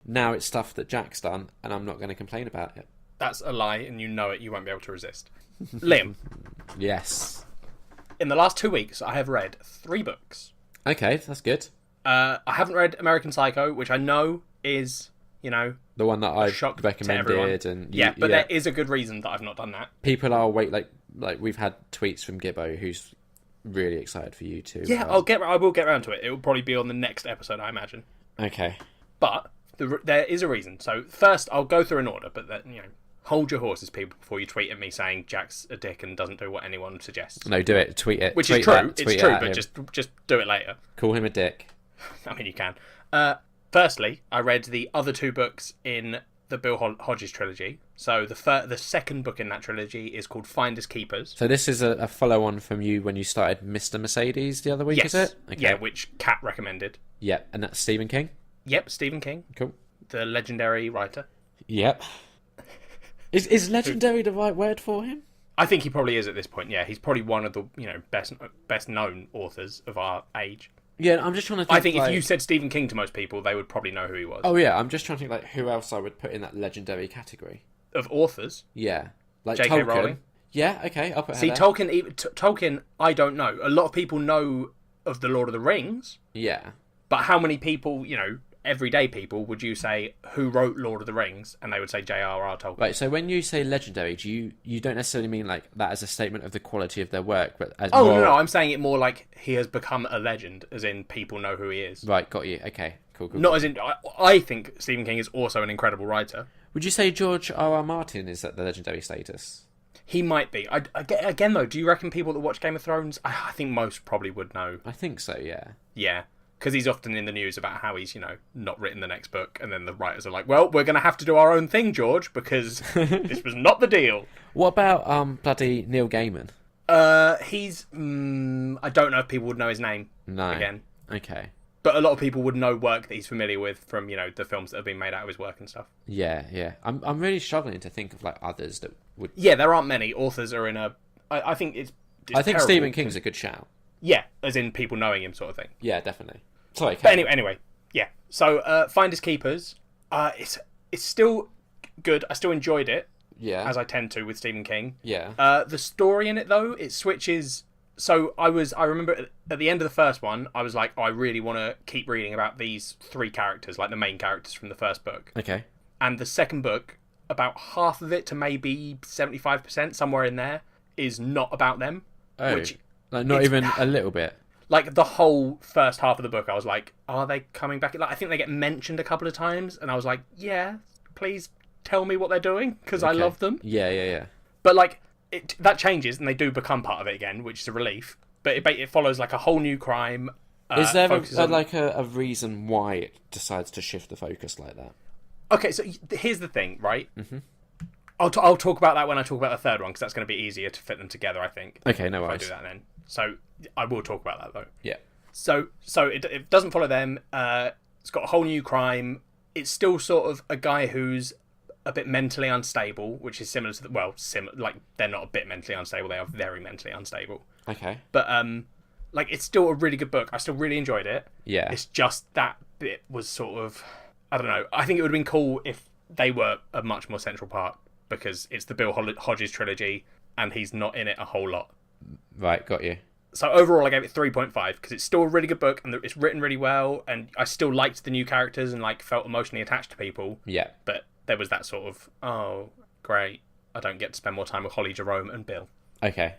Now it's stuff that Jack's done, and I'm not going to complain about it. That's a lie, and you know it. You won't be able to resist. Liam, Yes. in the last 2 weeks, I have read 3 books. Okay, that's good. I haven't read American Psycho, which I know is, The one that I shock to everyone. recommended, and But there is a good reason that I've not done that. people are like we've had tweets from Gibbo who's really excited for you too. Yeah, I will get around to it. It will probably be on the next episode, I imagine. Okay. But there is a reason. So first, I'll go through an order, but hold your horses, people, before you tweet at me saying Jack's a dick and doesn't do what anyone suggests. No, do it. Tweet it. Which tweet is true. That, It's true, but just do it later. call him a dick. I mean, you can. Firstly, I read the other 2 books in the Bill Hodges trilogy. So the second book in that trilogy is called Finders Keepers. So this is a follow-on from you when you started Mr. Mercedes the other week, Yes. is it? Okay. Yeah, which Kat recommended. Yeah, and that's Stephen King? Yep, Stephen King, Cool. the legendary writer. Yep. Is legendary the right word for him? I think he probably is at this point. Yeah, he's probably one of the best known authors of our age. Yeah, I'm just trying to think. I think if you said Stephen King to most people, they would probably know who he was. Oh yeah, I'm just trying to think like who else I would put in that legendary category. Of authors, Yeah, like J.K. Tolkien. Rowling. Yeah, okay, I'll put her See, there. Tolkien, I don't know. A lot of people know of the Lord of the Rings, Yeah, but how many people, everyday people, would you say who wrote Lord of the Rings, and they would say J.R.R. Tolkien? right. So when you say legendary, you don't necessarily mean like that as a statement of the quality of their work, but as Oh more... no, I'm saying it more like he has become a legend, as in people know who he is. Right, got you. Okay, cool. Not as in. I think Stephen King is also an incredible writer. Would you say George R. R. Martin is at the legendary status? He might be. Again, though, do you reckon people that watch Game of Thrones? I think most probably would know. I think so. Yeah. Yeah, because he's often in the news about how he's, not written the next book, and then the writers are like, "Well, we're going to have to do our own thing, George, because this was not the deal." What about bloody Neil Gaiman? He's. I don't know if people would know his name. No. Again, Okay. but a lot of people would know work that he's familiar with from the films that have been made out of his work and stuff. Yeah, yeah. I'm really struggling to think of like others that would. Yeah, there aren't many authors are in a. I think it's I think terrible. Stephen King's a good shout. Yeah, as in people knowing him, sort of thing. Yeah, definitely. Sorry, But anyway, yeah. So, Finders Keepers, it's still good. I still enjoyed it, yeah, as I tend to with Stephen King. yeah, The story in it, though, it switches. So I remember at the end of the first one, I was like, oh, I really want to keep reading about these 3 characters, like the main characters from the first book. okay, And the second book, about half of it to maybe 75%, somewhere in there, is not about them. oh, Which like not it's- even a little bit. Like the whole first half of the book, I was like, are they coming back? Like, I think they get mentioned a couple of times, and I was like, yeah, please tell me what they're doing, because I Okay. love them. Yeah, yeah, yeah. But like, that changes, and they do become part of it again, which is a relief. But it follows like a whole new crime. Is there focuses on... a reason why it decides to shift the focus like that? Okay, so here's the thing, right? Mm-hmm. I'll talk about that when I talk about the third one, because that's going to be easier to fit them together, I think. Okay, no If I worries. do that then. So I will talk about that though. Yeah. So it doesn't follow them. It's got a whole new crime. It's still sort of a guy who's a bit mentally unstable, which is similar to like they're not a bit mentally unstable. They are very mentally unstable. Okay. But like it's still a really good book. I still really enjoyed it. Yeah. It's just that bit was sort of, I don't know. I think it would have been cool if they were a much more central part, because it's the Bill Hodges trilogy and he's not in it a whole lot. Right, got you. So overall, I gave it 3.5 because it's still a really good book and it's written really well, and I still liked the new characters and like felt emotionally attached to people. Yeah. But there was that sort of, oh, great, I don't get to spend more time with Holly, Jerome, and Bill. Okay.